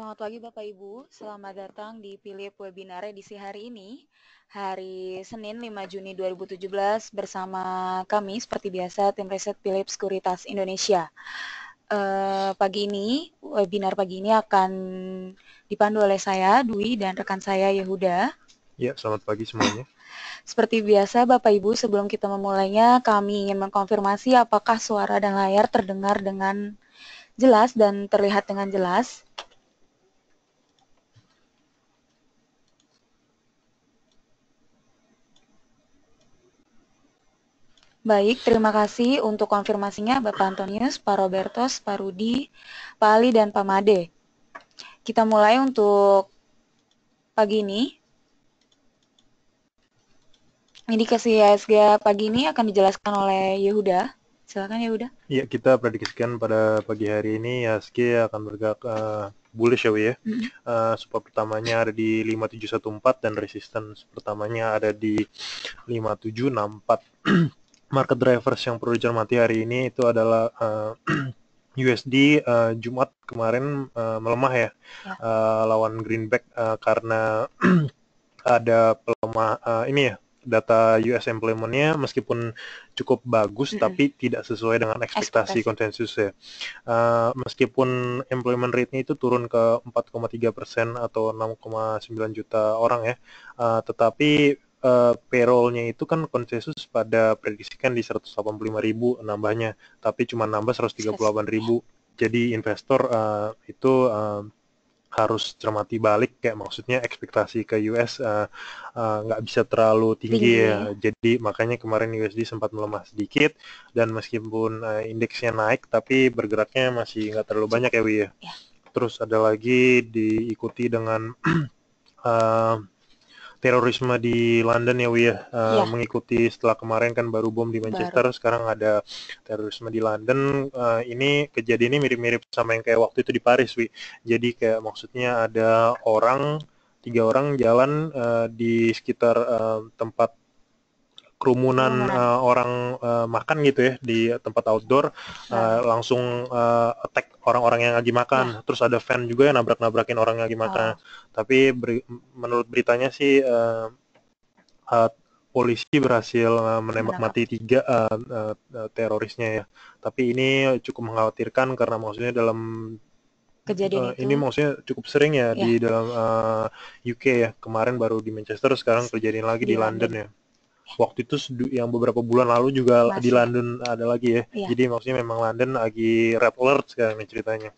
Selamat pagi Bapak Ibu, selamat datang di Philip Webinar edisi hari ini, hari Senin 5 Juni 2017 bersama kami seperti biasa tim riset Philip Sekuritas Indonesia. Webinar pagi ini akan dipandu oleh saya, Dwi, dan rekan saya, Yehuda. Ya, selamat pagi semuanya. Seperti biasa Bapak Ibu, sebelum kita memulainya, kami ingin mengkonfirmasi apakah suara dan layar terdengar dengan jelas dan terlihat dengan jelas. Baik, terima kasih untuk konfirmasinya Bapak Antonius, Pak Robertos, Pak Rudi, Pak Ali, dan Pak Made. Kita mulai untuk pagi ini. Indikasi IHSG pagi ini akan dijelaskan oleh Yehuda. Silakan Yehuda. Ya, kita prediksikan pada pagi hari ini IHSG akan bergerak bullish ya, ya. Support pertamanya ada di 5714 dan resistance pertamanya ada di 5764. Market drivers yang perlu dicermati hari ini itu adalah USD Jumat kemarin melemah ya, lawan greenback karena ada pelemah ini ya, data US employment-nya meskipun cukup bagus tapi tidak sesuai dengan ekspektasi konsensus ya. Meskipun employment rate-nya itu turun ke 4,3% atau 6,9 juta orang ya, tetapi payroll-nya itu kan konsensus pada prediksikan di 185.000 nambahnya, tapi cuma nambah 138.000. Jadi investor itu harus cermati balik, kayak maksudnya ekspektasi ke US nggak bisa terlalu tinggi ya. Jadi makanya kemarin USD sempat melemah sedikit, dan meskipun indeksnya naik tapi bergeraknya masih nggak terlalu banyak ya, Wi ya. Terus ada lagi diikuti dengan terorisme di London ya, Wi ya. Mengikuti setelah kemarin kan baru bom di Manchester, sekarang ada terorisme di London. Ini kejadiannya mirip-mirip sama yang kayak waktu itu di Paris, Wi. Jadi kayak maksudnya ada tiga orang jalan di sekitar tempat kerumunan orang makan gitu ya, di tempat outdoor, langsung attack orang-orang yang lagi makan. Terus ada fan juga yang nabrak-nabrakin orang yang lagi makan. Tapi menurut beritanya sih polisi berhasil menembak mati 3 terorisnya ya. Tapi ini cukup mengkhawatirkan karena maksudnya dalam kejadian ini maksudnya cukup sering ya di dalam UK ya. Kemarin baru di Manchester, sekarang kejadian lagi di London ya. Waktu itu yang beberapa bulan lalu juga di London ada lagi ya. Jadi maksudnya memang London lagi red alert sekarang nih ceritanya.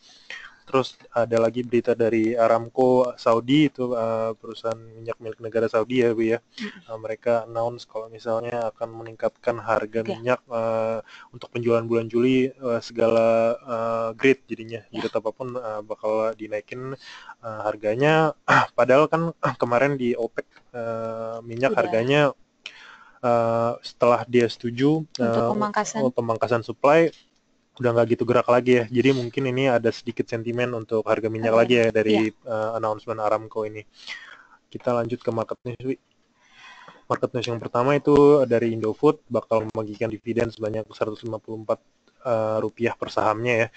Terus ada lagi berita dari Aramco Saudi, itu perusahaan minyak milik negara Saudi ya, Bu ya. Mereka announce kalau misalnya akan meningkatkan harga minyak untuk penjualan bulan Juli, segala grade jadinya, grade apapun bakal dinaikin harganya. Padahal kan kemarin di OPEC minyak harganya setelah dia setuju untuk pemangkasan supply udah nggak gitu gerak lagi ya. Jadi mungkin ini ada sedikit sentimen untuk harga minyak lagi ya dari announcement Aramco ini. Kita lanjut ke market news. Market news yang pertama itu dari Indofood, bakal membagikan dividen sebanyak 154 rupiah per sahamnya ya.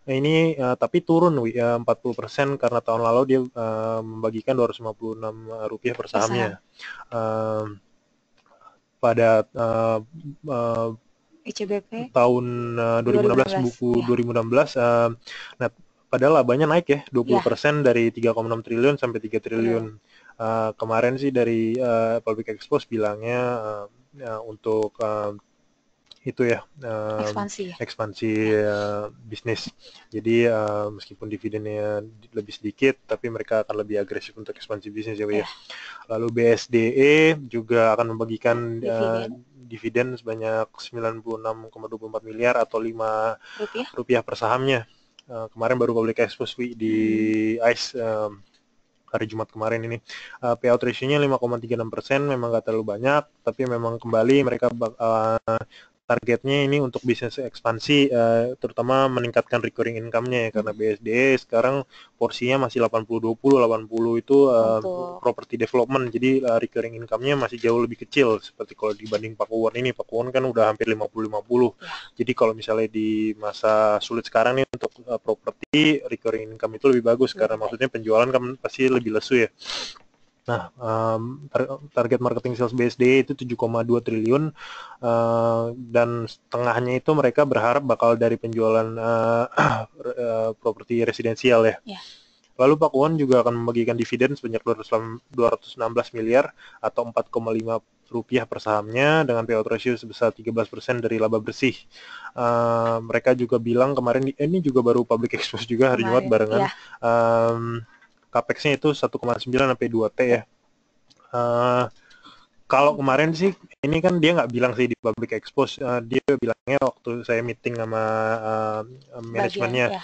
Nah, ini tapi turun 40% karena tahun lalu dia membagikan 256 rupiah per sahamnya. Pada ICBP tahun 2016, buku 2016. Nah, padahal labanya naik ya 20% dari 3,6 triliun sampai 3 triliun. Kemarin sih dari Public Expose bilangnya untuk itu ya, ekspansi bisnis. Jadi meskipun dividennya lebih sedikit, tapi mereka akan lebih agresif untuk ekspansi bisnis ya, ya. Lalu BSDE juga akan membagikan dividen sebanyak 96,24 miliar atau 5 rupiah per sahamnya. Kemarin baru public expose di ICE hari Jumat kemarin ini. Payout ratio-nya 5,36%, memang nggak terlalu banyak, tapi memang kembali mereka targetnya ini untuk bisnis ekspansi, terutama meningkatkan recurring income-nya ya, karena BSD sekarang porsinya masih 80-20, 80 itu property development, jadi recurring income-nya masih jauh lebih kecil, seperti kalau dibanding Pakuwon ini. Pakuwon kan udah hampir 50-50, jadi kalau misalnya di masa sulit sekarang nih untuk properti, recurring income itu lebih bagus, karena maksudnya penjualan kan pasti lebih lesu ya. Nah, target marketing sales BSD itu 7,2 triliun, dan setengahnya itu mereka berharap bakal dari penjualan properti residensial ya. Lalu Pakuwon juga akan membagikan dividen sebanyak 216 miliar atau 4,5 rupiah per sahamnya dengan payout ratio sebesar 13% dari laba bersih. Mereka juga bilang kemarin, ini juga baru public expose juga hari Jumat barengan, Capex-nya itu 1,9 sampai 2T ya. Kalau kemarin sih, ini kan dia nggak bilang sih di public expose, dia bilangnya waktu saya meeting sama manajemennya,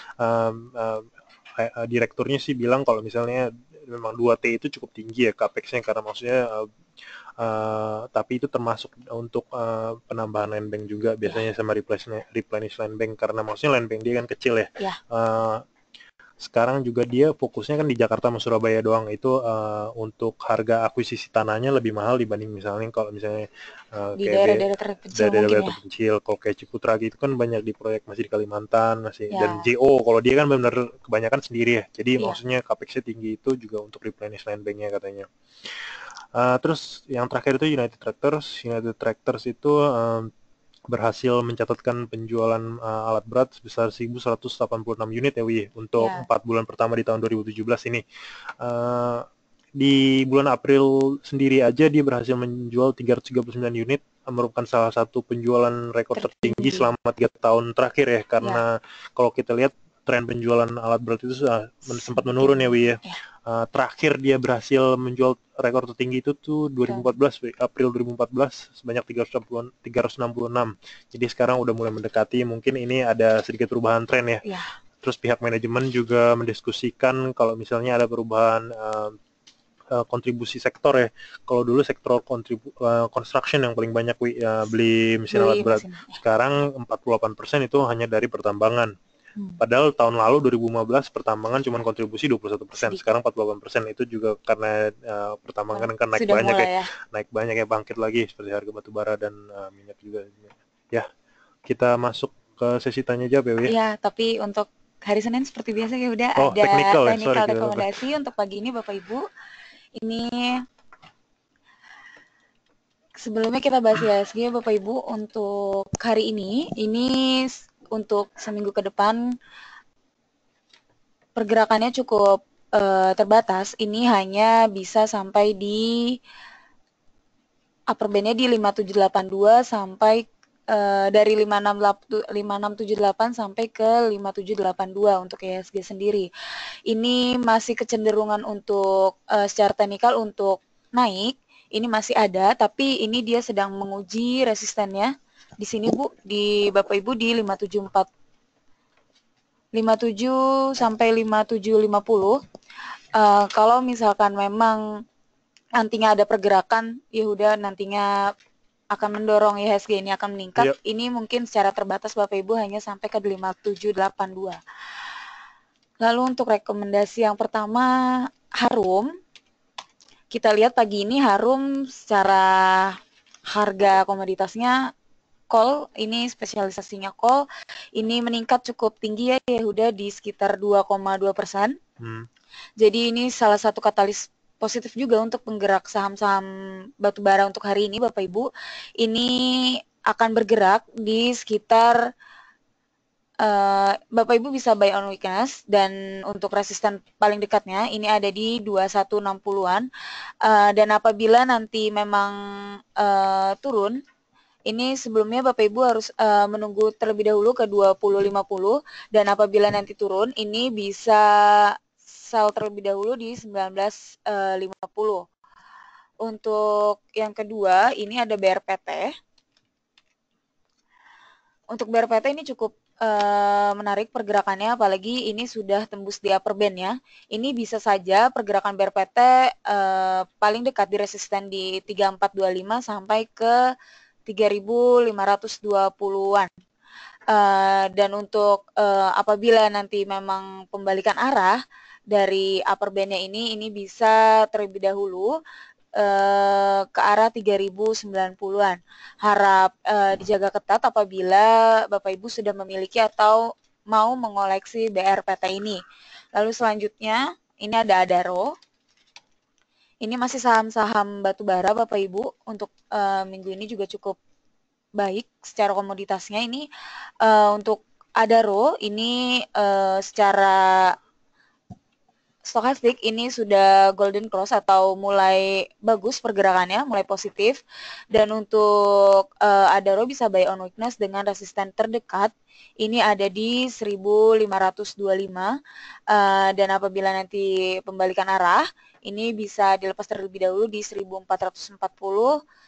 direkturnya sih bilang kalau misalnya memang 2T itu cukup tinggi ya Capex-nya, karena maksudnya tapi itu termasuk untuk penambahan land bank juga biasanya sama replenish land bank, karena maksudnya land bank dia kan kecil ya. Sekarang juga dia fokusnya kan di Jakarta sama Surabaya doang, itu untuk harga akuisisi tanahnya lebih mahal dibanding misalnya kalau misalnya di daerah-daerah terpencil mungkin ya. Kalau kayak Ciputra gitu kan banyak di proyek masih di Kalimantan masih, dan JO kalau dia kan benar kebanyakan sendiri ya, jadi maksudnya Capex-nya tinggi itu juga untuk replenish land bank-nya katanya. Terus yang terakhir itu United Tractors itu berhasil mencatatkan penjualan alat berat sebesar 1.186 unit ya Wi, untuk 4 bulan pertama di tahun 2017 ini. Di bulan April sendiri aja dia berhasil menjual 339 unit, merupakan salah satu penjualan rekor tertinggi selama 3 tahun terakhir ya, karena kalau kita lihat tren penjualan alat berat itu sempat menurun ya Wi ya. Terakhir dia berhasil menjual rekor tertinggi itu tuh 2014, April 2014 sebanyak 366. Jadi sekarang udah mulai mendekati, mungkin ini ada sedikit perubahan tren ya. Terus pihak manajemen juga mendiskusikan kalau misalnya ada perubahan kontribusi sektor ya. Kalau dulu sektor construction yang paling banyak beli mesin alat berat. Sekarang 48% itu hanya dari pertambangan. Padahal tahun lalu 2015 pertambangan cuma kontribusi 21%, sekarang 48%. Itu juga karena pertambangan kan naik banyak naik banyak ya, bangkit lagi seperti harga batu bara dan minyak juga. Ya, kita masuk ke sesi tanya jawab ya. Iya, tapi untuk hari Senin seperti biasa ya udah ada technical rekomendasi untuk pagi ini Bapak Ibu. Ini sebelumnya kita bahas IHSG Bapak Ibu untuk hari ini untuk seminggu ke depan pergerakannya cukup terbatas. Ini hanya bisa sampai di upper band-nya di 5782 sampai dari 5678 sampai ke 5782 untuk IHSG sendiri. Ini masih kecenderungan untuk secara teknikal untuk naik. Ini masih ada, tapi ini dia sedang menguji resistennya. Di sini Bu, di Bapak Ibu di 57 sampai 5750. Kalau misalkan memang nantinya ada pergerakan, ya udah nantinya akan mendorong IHSG ini akan meningkat. Ini mungkin secara terbatas Bapak Ibu hanya sampai ke 5782. Lalu untuk rekomendasi yang pertama, Harum. Kita lihat pagi ini Harum secara harga komoditasnya call, ini spesialisasinya call, ini meningkat cukup tinggi ya udah di sekitar 2,2%. Jadi ini salah satu katalis positif juga untuk penggerak saham-saham batubara untuk hari ini Bapak Ibu. Ini akan bergerak di sekitar Bapak Ibu bisa buy on weakness, dan untuk resisten paling dekatnya ini ada di 2160-an, dan apabila nanti memang turun, ini sebelumnya Bapak Ibu harus menunggu terlebih dahulu ke 2050, dan apabila nanti turun ini bisa sell terlebih dahulu di 1950. Untuk yang kedua ini ada BRPT. Untuk BRPT ini cukup menarik pergerakannya, apalagi ini sudah tembus di upper band ya. Ini bisa saja pergerakan BRPT paling dekat di resisten di 3425 sampai ke 3.520-an. Dan untuk apabila nanti memang pembalikan arah dari upper band-nya ini bisa terlebih dahulu ke arah 3.090-an. Harap dijaga ketat apabila Bapak Ibu sudah memiliki atau mau mengoleksi BRPT ini. Lalu selanjutnya ini ada Adaro. Ini masih saham-saham batubara Bapak Ibu. Untuk minggu ini juga cukup baik secara komoditasnya. Ini untuk Adaro ini secara stokastik ini sudah golden cross atau mulai bagus pergerakannya, mulai positif. Dan untuk Adaro bisa buy on weakness dengan resisten terdekat ini ada di 1525. Dan apabila nanti pembalikan arah ini bisa dilepas terlebih dahulu di 1440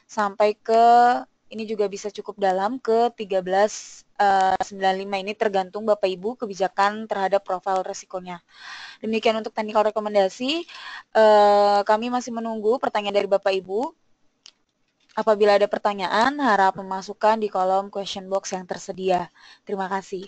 sampai ke ini juga bisa cukup dalam ke 1395. Ini tergantung Bapak Ibu kebijakan terhadap profil resikonya. Demikian untuk technical rekomendasi. Kami masih menunggu pertanyaan dari Bapak Ibu. Apabila ada pertanyaan, harap memasukkan di kolom question box yang tersedia. Terima kasih.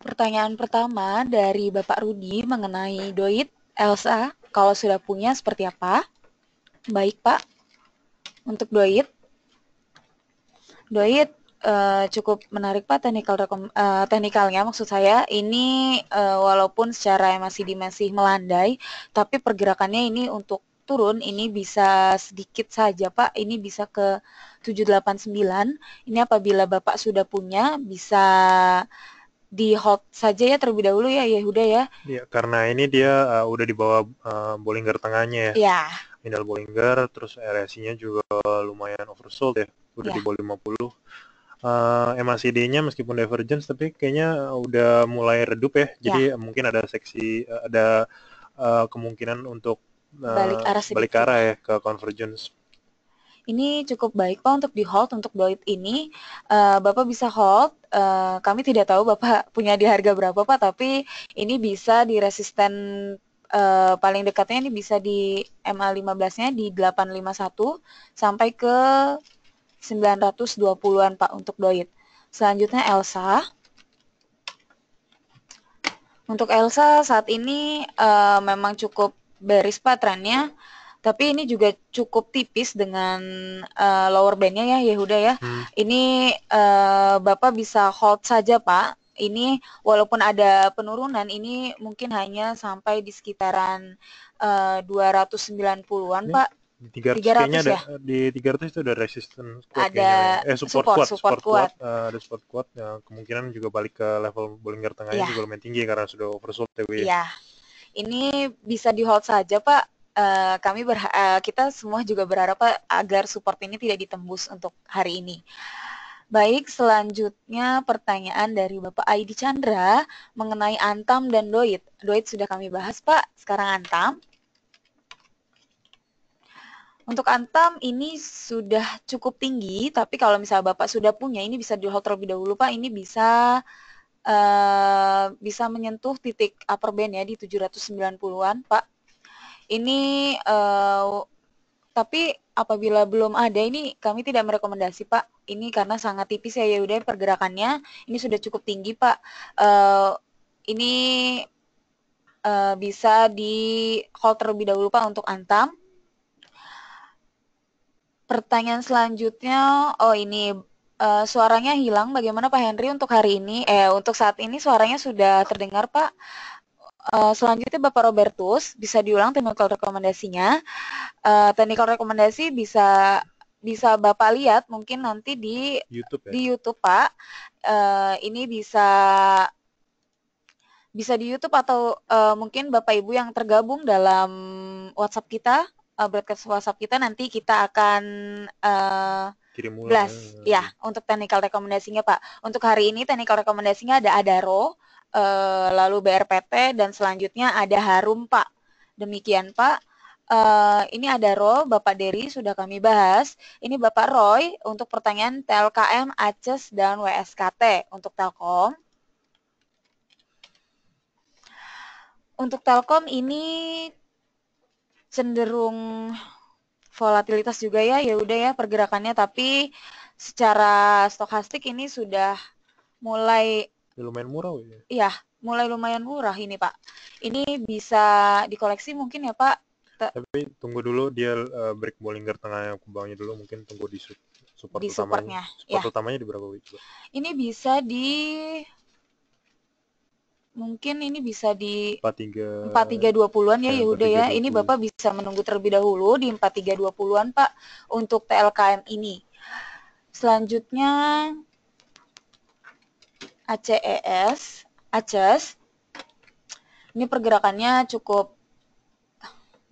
Pertanyaan pertama dari Bapak Rudi mengenai Doit, Elsa, kalau sudah punya seperti apa? Baik Pak, untuk Doit cukup menarik Pak teknikalnya maksud saya. Ini walaupun secara masih melandai, tapi pergerakannya ini untuk turun ini bisa sedikit saja Pak. Ini bisa ke 789. Ini apabila Bapak sudah punya bisa di hold saja ya terlebih dahulu ya Yehuda ya. Iya, karena ini dia udah di bawah Bollinger tengahnya ya. Iya. Middle Bollinger, terus RSI-nya juga lumayan oversold ya, udah di bawah 50. MACD-nya meskipun divergence tapi kayaknya udah mulai redup ya. Jadi mungkin ada ada kemungkinan untuk balik arah ya ke convergence. Ini cukup baik Pak untuk di hold. Untuk Doit ini Bapak bisa hold. Kami tidak tahu Bapak punya di harga berapa Pak, tapi ini bisa di resisten paling dekatnya ini bisa di MA15-nya di 851 sampai ke 920-an Pak untuk Doit. Selanjutnya Elsa. Untuk Elsa saat ini memang cukup bearish Pak trennya. Tapi ini juga cukup tipis dengan lower band-nya ya Yehuda ya. Ini Bapak bisa hold saja Pak. Ini walaupun ada penurunan ini mungkin hanya sampai di sekitaran 290-an Pak. Di 300 kayaknya ada ya? Di 300 itu ada resistance kuat ada kayaknya. Support kuat. Ada support kuat. Ya, kemungkinan juga balik ke level Bollinger tengahnya juga lumayan tinggi karena sudah oversold ya. Iya. Ini bisa di hold saja Pak. Kita semua juga berharap Pak agar support ini tidak ditembus untuk hari ini. Baik, selanjutnya pertanyaan dari Bapak Aidi Chandra mengenai Antam dan Doit. Doit sudah kami bahas Pak, sekarang Antam. Untuk Antam ini sudah cukup tinggi, tapi kalau misalnya Bapak sudah punya ini bisa di hold terlebih dahulu Pak. Ini bisa menyentuh titik upper band ya di 790-an Pak. Ini tapi apabila belum ada ini kami tidak merekomendasi Pak. Ini karena sangat tipis ya udah pergerakannya. Ini sudah cukup tinggi Pak. Ini bisa di hold terlebih dahulu Pak untuk Antam. Pertanyaan selanjutnya, ini suaranya hilang. Bagaimana Pak Henry untuk hari ini? Untuk saat ini suaranya sudah terdengar, Pak. Selanjutnya Bapak Robertus, bisa diulang technical rekomendasinya. Technical rekomendasi bisa bisa Bapak lihat mungkin nanti di YouTube ya? di YouTube, Pak. Ini bisa bisa di YouTube atau mungkin Bapak Ibu yang tergabung dalam WhatsApp kita, broadcast WhatsApp kita, nanti kita akan Kirim ulang ya. blast ya untuk technical rekomendasinya, Pak. Untuk hari ini technical rekomendasinya ada Adaro, lalu BRPT, dan selanjutnya ada Harum, Pak. Demikian, Pak. Ini Adaro, Bapak Dery sudah kami bahas. Ini Bapak Roy untuk pertanyaan TLKM, ACES, dan WSKT untuk Telkom. Untuk Telkom ini cenderung volatilitas juga ya, ya udah ya pergerakannya, tapi secara stokastik ini sudah mulai lumayan murah ya. Iya, mulai lumayan murah ini, Pak. Ini bisa dikoleksi mungkin ya, Pak. Tapi tunggu dulu dia break Bollinger tengah yang ke bawahnya dulu, mungkin tunggu di support utamanya. Support utamanya di berapa WIB? Ini bisa di mungkin ini bisa di 4320-an ya, Yehuda ya. Ini Bapak bisa menunggu terlebih dahulu di 4320-an, Pak, untuk TLKM ini. Selanjutnya ACES. Ini pergerakannya cukup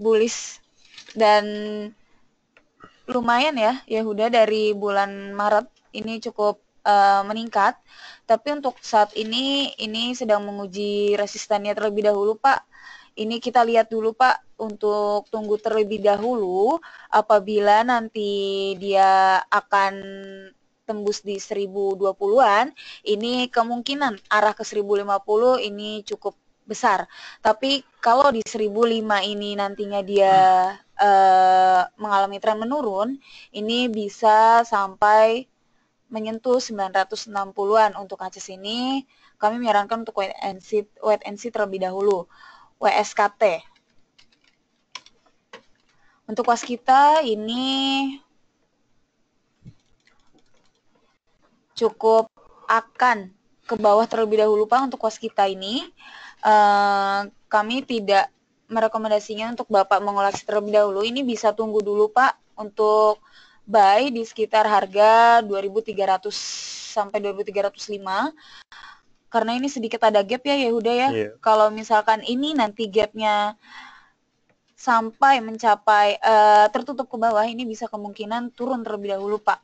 bullish dan lumayan ya, Yehuda, dari bulan Maret ini cukup meningkat. Tapi untuk saat ini sedang menguji resistannya terlebih dahulu, Pak. Ini kita lihat dulu, Pak, untuk tunggu terlebih dahulu apabila nanti dia akan tembus di 1020-an, ini kemungkinan arah ke 1050 ini cukup besar. Tapi kalau di 1005 ini nantinya dia mengalami tren menurun, ini bisa sampai menyentuh 960-an. Untuk ACES ini kami menyarankan untuk wait and see terlebih dahulu. WSKT. Untuk waskita ini cukup akan ke bawah terlebih dahulu, Pak. Untuk waskita ini kami tidak merekomendasinya untuk Bapak mengoleksi terlebih dahulu. Ini bisa tunggu dulu, Pak, untuk buy di sekitar harga 2.300 sampai 2.305. Karena ini sedikit ada gap ya, Yehuda ya. Yeah. Kalau misalkan ini nanti gapnya sampai mencapai tertutup ke bawah, ini bisa kemungkinan turun terlebih dahulu, Pak.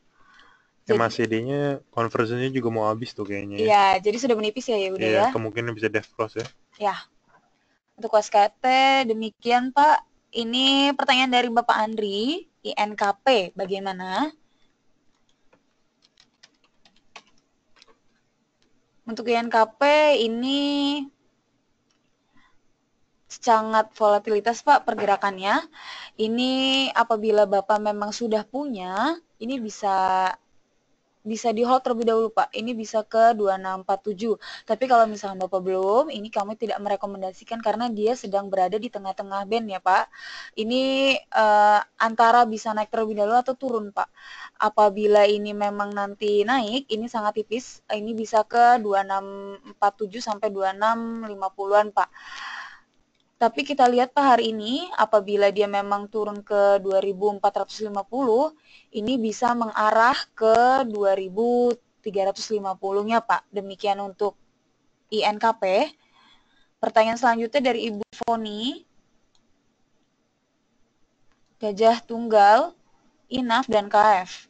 MACD-nya konversinya juga mau habis tuh kayaknya. Iya, jadi sudah menipis ya, Yehuda ya. Kemungkinan bisa death cross ya. Ya. Untuk WSKT demikian, Pak. Ini pertanyaan dari Bapak Andri, INKP bagaimana? Untuk INKP ini sangat volatilitas, Pak, pergerakannya. Ini apabila Bapak memang sudah punya, ini bisa di hold terlebih dahulu, Pak. Ini bisa ke 2647. Tapi kalau misalnya Bapak belum, ini kami tidak merekomendasikan karena dia sedang berada di tengah-tengah band ya, Pak. Ini antara bisa naik terlebih dahulu atau turun, Pak. Apabila ini memang nanti naik, ini sangat tipis. Ini bisa ke 2647 sampai 2650-an, Pak. Tapi kita lihat, Pak, hari ini apabila dia memang turun ke 2450, ini bisa mengarah ke 2350-nya, Pak. Demikian untuk INKP. Pertanyaan selanjutnya dari Ibu Foni. Gajah Tunggal, INAF, dan KF.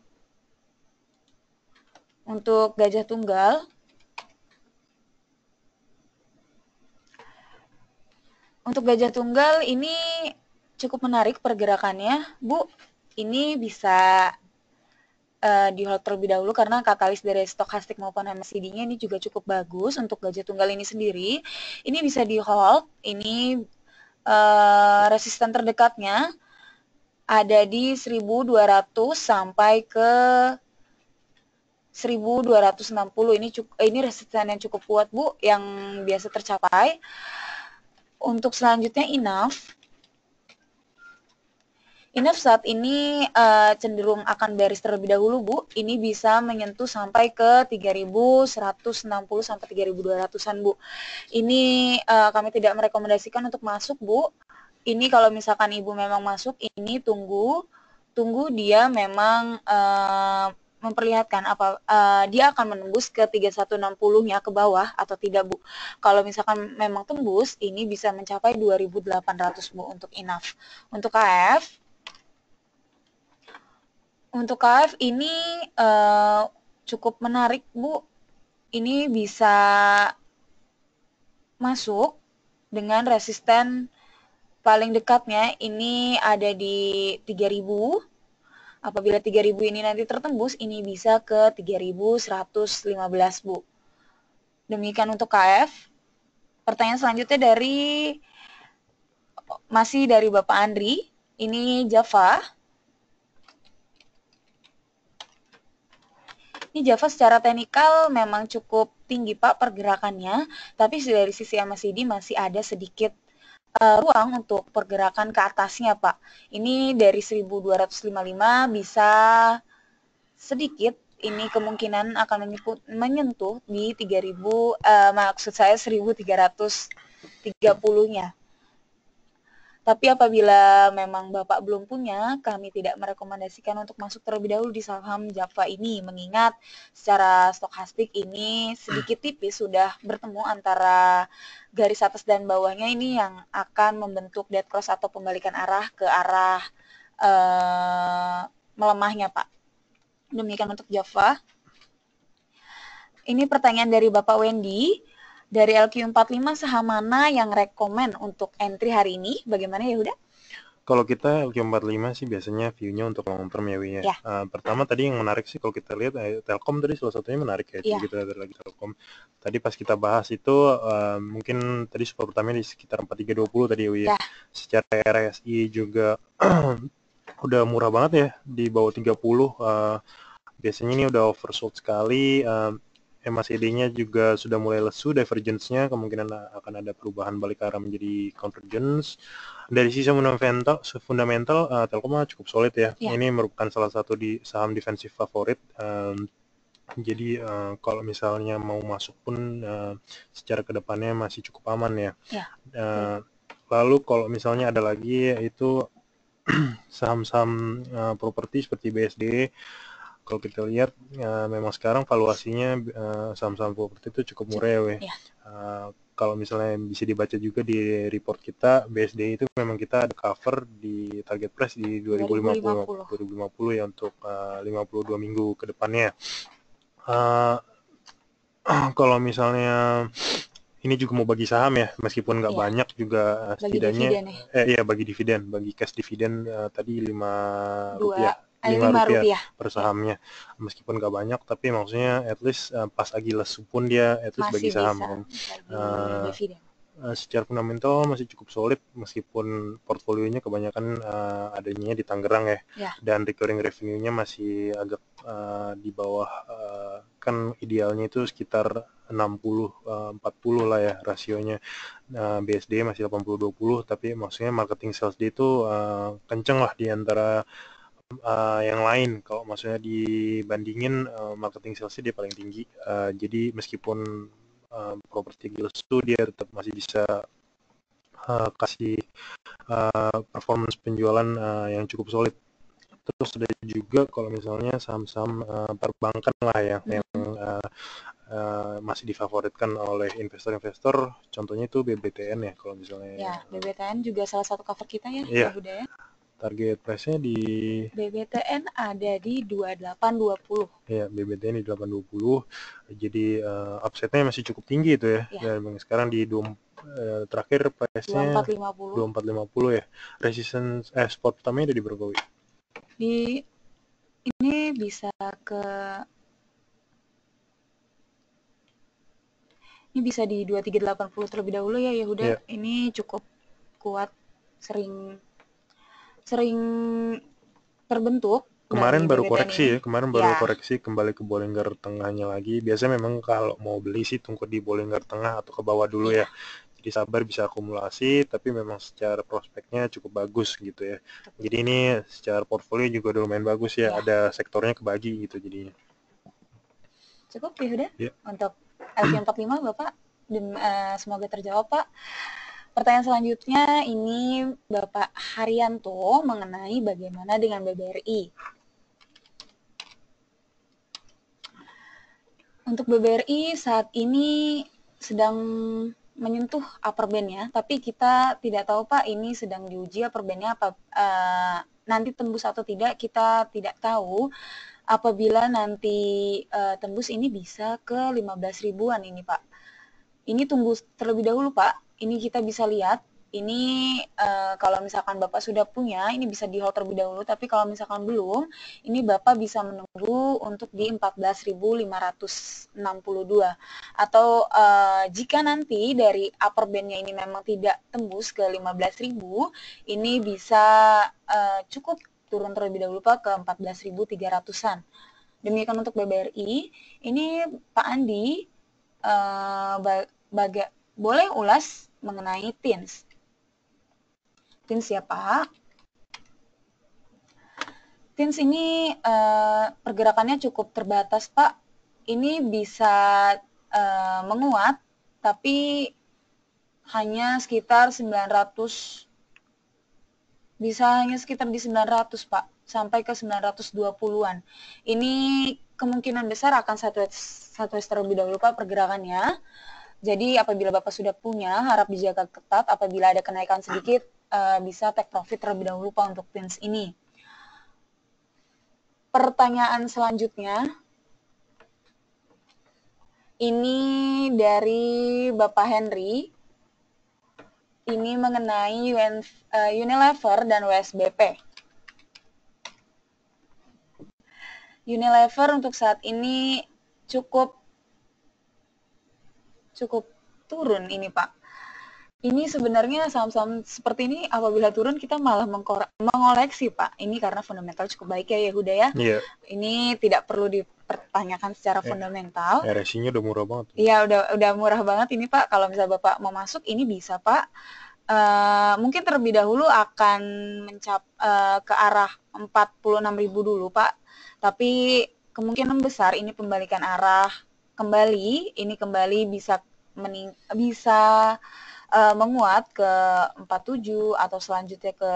Untuk Gajah Tunggal, ini cukup menarik pergerakannya, Bu. Ini bisa di hold terlebih dahulu karena katalis dari stokastik maupun MACD-nya ini juga cukup bagus. Untuk Gajah Tunggal ini sendiri, ini bisa di hold. Ini resisten terdekatnya ada di 1.200 sampai ke 1.260. Ini resisten yang cukup kuat, Bu, yang biasa tercapai. Untuk selanjutnya INAF. INAF saat ini cenderung akan bearish terlebih dahulu, Bu. Ini bisa menyentuh sampai ke 3.160 sampai 3.200-an, Bu. Ini kami tidak merekomendasikan untuk masuk, Bu. Ini kalau misalkan Ibu memang masuk, ini tunggu dia memang memperlihatkan apa dia akan menembus ke 3160-nya ke bawah atau tidak, Bu. Kalau misalkan memang tembus, ini bisa mencapai 2.800, Bu, untuk INAF. Untuk KF ini cukup menarik, Bu. Ini bisa masuk dengan resisten paling dekatnya ini ada di 3.000. Apabila 3.000 ini nanti tertembus, ini bisa ke 3.115, Bu. Demikian untuk KF. Pertanyaan selanjutnya masih dari Bapak Andri. Ini Java. Ini Java secara teknikal memang cukup tinggi, Pak, pergerakannya, tapi dari sisi MACD masih ada sedikit ruang untuk pergerakan ke atasnya, Pak. Ini dari 1255 bisa sedikit, ini kemungkinan akan menyentuh di 3.000, maksud saya 1.330-nya. Tapi apabila memang Bapak belum punya, kami tidak merekomendasikan untuk masuk terlebih dahulu di saham Java ini, mengingat secara stokastik ini sedikit tipis sudah bertemu antara garis atas dan bawahnya ini yang akan membentuk dead cross atau pembalikan arah ke arah melemahnya, Pak. Demikian untuk Java. Ini pertanyaan dari Bapak Wendy. Dari LQ45 saham mana yang rekomen untuk entry hari ini? Bagaimana, Yahuda? Kalau kita LQ45 sih biasanya view-nya untuk long term ya, Wi ya. Pertama tadi yang menarik sih kalau kita lihat Telkom tadi salah satunya menarik ya. Coba kita lihat lagi Telkom. Tadi pas kita bahas itu mungkin tadi support pertamanya di sekitar 4320 tadi ya, Wi ya. Secara RSI juga udah murah banget ya di bawah 30. Biasanya ini udah oversold sekali. MACD-nya juga sudah mulai lesu, divergence-nya kemungkinan akan ada perubahan balik arah menjadi convergence. Dari sisi fundamental Telkom cukup solid ya. Ini merupakan salah satu di saham defensif favorit. Jadi kalau misalnya mau masuk pun secara kedepannya masih cukup aman ya. Lalu kalau misalnya ada lagi yaitu saham-saham properti seperti BSD. Kalau kita lihat memang sekarang valuasinya saham-saham properti itu cukup murah ya. Kalau misalnya bisa dibaca juga di report kita, BSD itu memang kita ada cover di target price di 2050 ya untuk 52 minggu ke depannya. Kalau misalnya ini juga mau bagi saham ya, meskipun nggak banyak juga setidaknya bagi dividen, bagi cash dividen tadi 5 rupiah per sahamnya, meskipun nggak banyak tapi maksudnya at least pas lagi lesu pun dia at least bagi saham kan. Secara fundamental masih cukup solid meskipun portfolionya kebanyakan adanya di Tangerang ya. Dan recurring revenue-nya masih agak di bawah, kan idealnya itu sekitar 60-40 lah ya rasionya. BSD masih 80-20 tapi maksudnya marketing sales dia itu kenceng lah di antara yang lain. Kalau maksudnya dibandingin marketing salesnya dia paling tinggi. Jadi meskipun properti lesu dia tetap masih bisa kasih performance penjualan yang cukup solid. Terus ada juga kalau misalnya saham-saham perbankan lah yang masih difavoritkan oleh investor-investor, contohnya itu BBTN ya kalau misalnya. BBTN juga salah satu cover kita ya, Budaya. Target price-nya di BBTN ada di 2820. Ya, BBTN di 820. Jadi upside-nya masih cukup tinggi itu ya. Dan sekarang di terakhir price-nya 2450 ya. Resistance support pertamanya ada di berapa? Ini bisa di 2380 terlebih dahulu ya, Yahuda. Ini cukup kuat, sering terbentuk. Kemarin baru koreksi ya, koreksi kembali ke Bollinger tengahnya lagi. Biasanya memang kalau mau beli sih tunggu di Bollinger tengah atau ke bawah dulu ya. Jadi sabar bisa akumulasi, tapi memang secara prospeknya cukup bagus gitu ya. Jadi ini secara portfolio juga udah lumayan bagus ya, ada sektornya kebagi gitu jadinya. Cukup ya udah untuk LQ45 Bapak, semoga terjawab Pak. Pertanyaan selanjutnya ini Bapak Haryanto mengenai bagaimana dengan BBRI. Untuk BBRI saat ini sedang menyentuh upper band-nya, tapi kita tidak tahu Pak ini sedang diuji upper band-nya apa nanti tembus atau tidak, kita tidak tahu. Apabila nanti tembus ini bisa ke 15 ribuan ini Pak. Ini tunggu terlebih dahulu Pak. Ini kita bisa lihat, ini kalau misalkan Bapak sudah punya, ini bisa di hold terlebih dahulu, tapi kalau misalkan belum, ini Bapak bisa menunggu untuk di 14.562. Atau jika nanti dari upper band-nya ini memang tidak tembus ke 15.000, ini bisa cukup turun terlebih dahulu Pak ke 14.300-an. Demikian untuk BBRI. Ini Pak Andi, boleh ulas mengenai TINS. TINS ya Pak. TINS ini pergerakannya cukup terbatas Pak. Ini bisa menguat, tapi hanya sekitar 900, bisa hanya sekitar di 900 Pak, sampai ke 920-an. Ini kemungkinan besar akan sideways terlebih dahulu Pak pergerakannya. Jadi apabila Bapak sudah punya, harap dijaga ketat. Apabila ada kenaikan sedikit, bisa take profit terlebih dahulu Pak untuk TINS ini. Pertanyaan selanjutnya, ini dari Bapak Henry. Ini mengenai Unilever dan WSBP. Unilever untuk saat ini cukup turun ini Pak. Ini sebenarnya saham-saham seperti ini apabila turun kita malah mengoleksi Pak. Ini karena fundamental cukup baik ya Yehuda ya. Iya. Ini tidak perlu dipertanyakan secara fundamental. RSI-nya udah murah banget. Iya udah murah banget ini Pak. Kalau misalnya Bapak mau masuk ini bisa Pak. Mungkin terlebih dahulu akan ke arah 46.000 dulu Pak. Tapi kemungkinan besar ini pembalikan arah kembali. Ini kembali bisa menguat ke 47 atau selanjutnya ke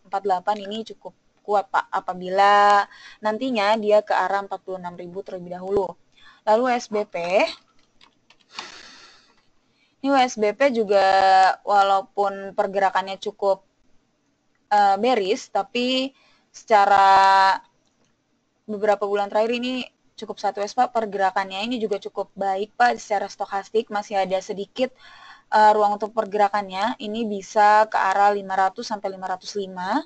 48. Ini cukup kuat Pak apabila nantinya dia ke arah 46.000 terlebih dahulu. Lalu SBP, ini WSBP juga walaupun pergerakannya cukup bearish, tapi secara beberapa bulan terakhir ini cukup sideways Pak, pergerakannya ini juga cukup baik Pak, secara stokastik masih ada sedikit ruang untuk pergerakannya, ini bisa ke arah 500 sampai 505.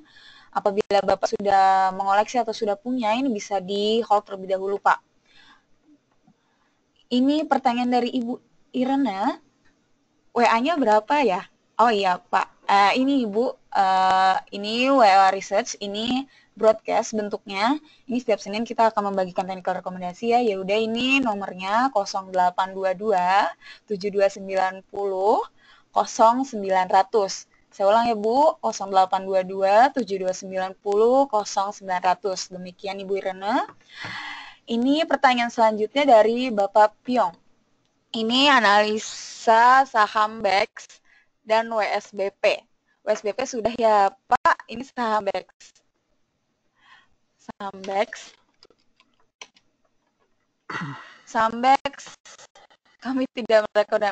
Apabila Bapak sudah mengoleksi atau sudah punya, ini bisa di hold terlebih dahulu Pak. Ini pertanyaan dari Ibu Irena, WA-nya berapa ya? Oh iya Pak, ini Ibu, ini WA Research, ini broadcast bentuknya. Ini setiap Senin kita akan membagikan technical rekomendasi ya. Ya udah ini nomornya 0822 7290 0900. Saya ulang ya Bu, 0822 7290 0900. Demikian Ibu Irene. Ini pertanyaan selanjutnya dari Bapak Pyong. Ini analisa saham BEX dan WSBP. WSBP sudah ya Pak, ini saham BEX. Saham BEX kami tidak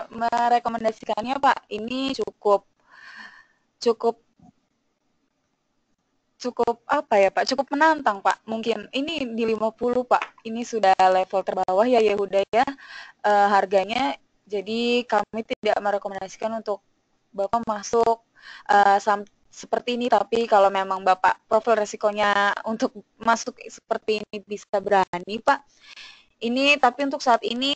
merekomendasikannya Pak. Ini cukup apa ya Pak? Cukup menantang Pak. Mungkin ini di 50 Pak. Ini sudah level terbawah ya Yehuda ya. Harganya. Jadi kami tidak merekomendasikan untuk Bapak masuk seperti ini, tapi kalau memang Bapak profil resikonya untuk masuk seperti ini bisa berani Pak. Ini tapi untuk saat ini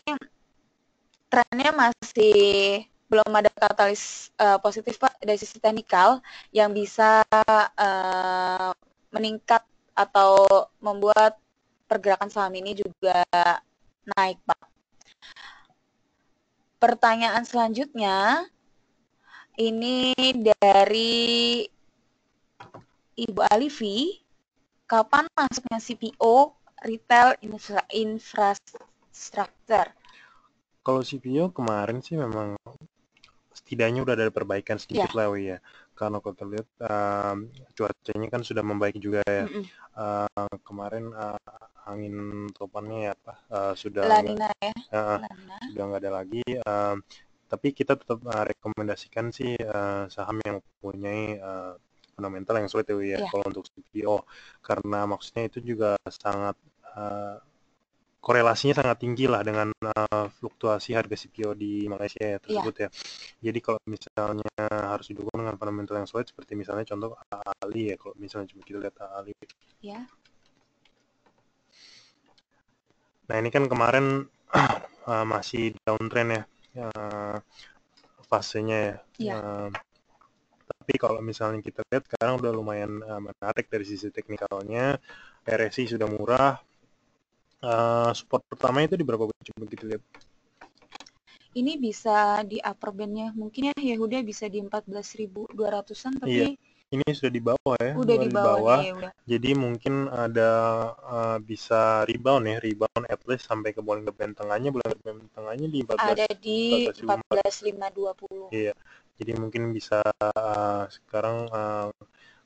trennya masih belum ada katalis positif Pak dari sisi teknikal yang bisa meningkat atau membuat pergerakan saham ini juga naik Pak. Pertanyaan selanjutnya, Ini dari Ibu Alifi, kapan masuknya CPO retail infrastructure? Kalau CPO kemarin sih memang setidaknya udah ada perbaikan sedikit lah ya. Karena kalau terlihat cuacanya kan sudah membaik juga ya. Kemarin angin topannya ya sudah Lanina ya. sudah nggak ada lagi. Tapi kita tetap rekomendasikan sih saham yang mempunyai fundamental yang solid ya kalau untuk CPO, karena maksudnya itu juga sangat korelasinya sangat tinggi lah dengan fluktuasi harga CPO di Malaysia ya tersebut ya. Jadi kalau misalnya harus didukung dengan fundamental yang solid seperti misalnya contoh Ali ya, kalau misalnya cuma kita lihat Ali. Ya. Nah ini kan kemarin masih downtrend ya fasenya ya. Tapi kalau misalnya kita lihat sekarang udah lumayan menarik dari sisi teknikalnya, RSI sudah murah. Support pertama itu di berapa? Coba kita lihat. Ini bisa di upper band-nya mungkin ya Yehuda bisa di 14.200-an tapi ini sudah di bawah ya. Udah di bawah. Nih, udah. Jadi mungkin ada bisa rebound at least sampai ke bowling band tengahnya. Bowling band tengahnya di 14. Ada di 14.520. Iya. Jadi mungkin bisa sekarang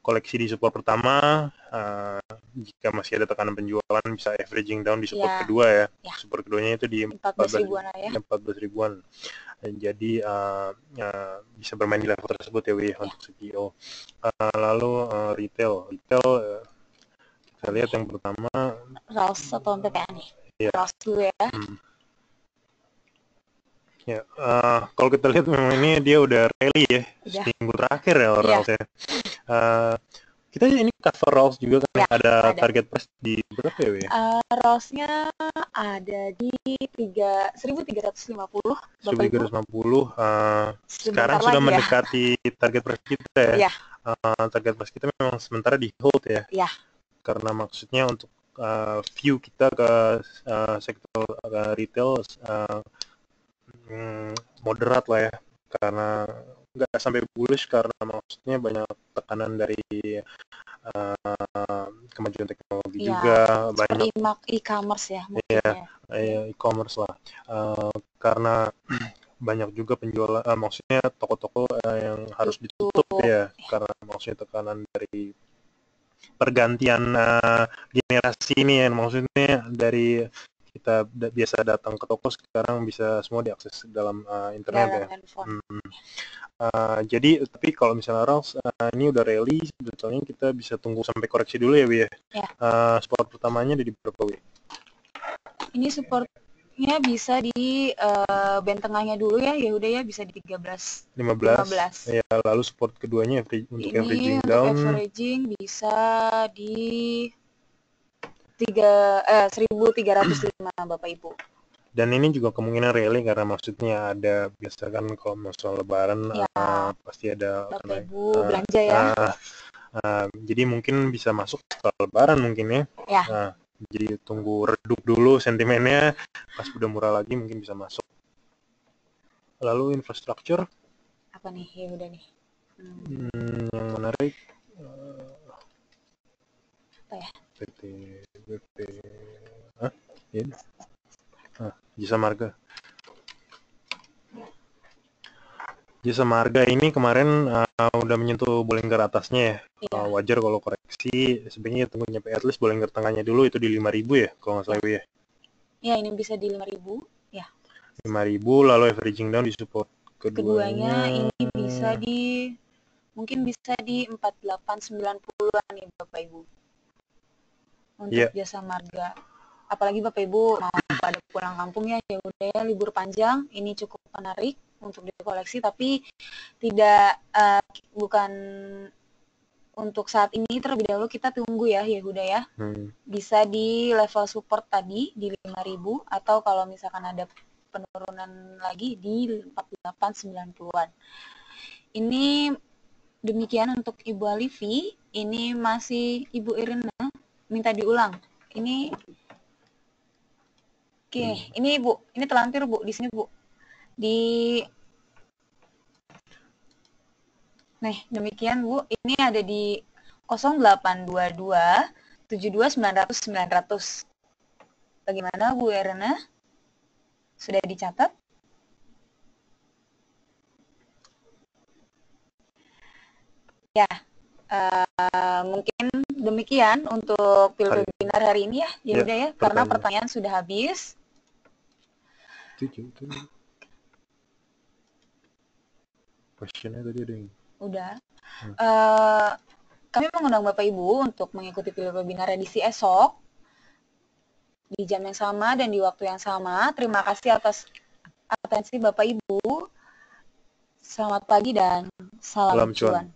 koleksi di support pertama, jika masih ada tekanan penjualan bisa averaging down di support kedua ya. Support keduanya itu di 14 ribuan ya. 14 ribuan. Jadi bisa bermain di level tersebut ya untuk CPO. Lalu retail kita lihat yang pertama Rouse atau PPA nih. Rouse dulu ya. Ya, kalau kita lihat memang ini dia udah rally ya, seminggu terakhir ya Rolls ya. Kita ini cover Rolls juga kan ada target price di berapa ya? Rolls-nya ada di 1.350. 1.350. Sekarang sudah mendekati target price kita ya. Target price kita memang sementara di hold ya. Karena maksudnya untuk view kita ke sektor retail moderat lah ya, karena nggak sampai bullish karena maksudnya banyak tekanan dari kemajuan teknologi juga, banyak e-commerce ya mungkin e-commerce lah, karena banyak juga penjualan, maksudnya toko-toko yang harus ditutup ya karena maksudnya tekanan dari pergantian generasi ini ya, maksudnya dari kita biasa datang ke toko sekarang bisa semua diakses dalam internet ya. Jadi tapi kalau misalnya Rolls ini udah rally, sebetulnya kita bisa tunggu sampai koreksi dulu ya, Wi ya. Support pertamanya ada di berapa, Wi? Ini supportnya bisa di band tengahnya dulu ya udah ya, bisa di 13. 15. Ya, lalu support keduanya untuk averaging down. Untuk averaging bisa di 1.305 Bapak Ibu. Dan ini juga kemungkinan rally karena maksudnya ada biasa kan kalau masalah lebaran pasti ada Bapak Ibu belanja ya. Jadi mungkin bisa masuk setelah lebaran mungkin ya. Jadi tunggu redup dulu sentimennya, pas udah murah lagi mungkin bisa masuk. Lalu infrastruktur apa nih ya udah nih yang menarik apa ya? BP Jasa Marga. Jasa Marga ini kemarin udah menyentuh bowlinger atasnya ya. Wajar kalau koreksi, sebenarnya tunggu nyampe at least bowlinger tengahnya dulu, itu di 5.000 ya kalau nggak salah ya. Ya ini bisa di 5.000 ya. 5.000 lalu averaging down di support keduanya ini bisa di mungkin bisa di 4890-an nih Bapak Ibu. Untuk Jasa Marga. Apalagi Bapak Ibu mau pada pulang kampung ya udah ya, libur panjang, ini cukup menarik untuk dikoleksi, tapi tidak bukan untuk saat ini, terlebih dahulu kita tunggu ya Yehuda ya. Bisa di level support tadi di 5.000 atau kalau misalkan ada penurunan lagi di 4890-an. Ini demikian untuk Ibu Alifi. Ini masih Ibu Irina minta diulang. Ini Oke, ini Bu, ini terlampir Bu, di sini Bu. Di Nah, demikian Bu, ini ada di 0822 72 900 900. Bagaimana Bu Erna? Sudah dicatat? Ya, mungkin demikian untuk webinar hari ini ya. Ya udah ya, karena pertanyaan sudah habis. Questionnya tadi ada yang... Udah. Kami mengundang Bapak Ibu untuk mengikuti webinar edisi esok di jam yang sama dan di waktu yang sama. Terima kasih atas atensi Bapak Ibu. Selamat pagi dan salam cuan.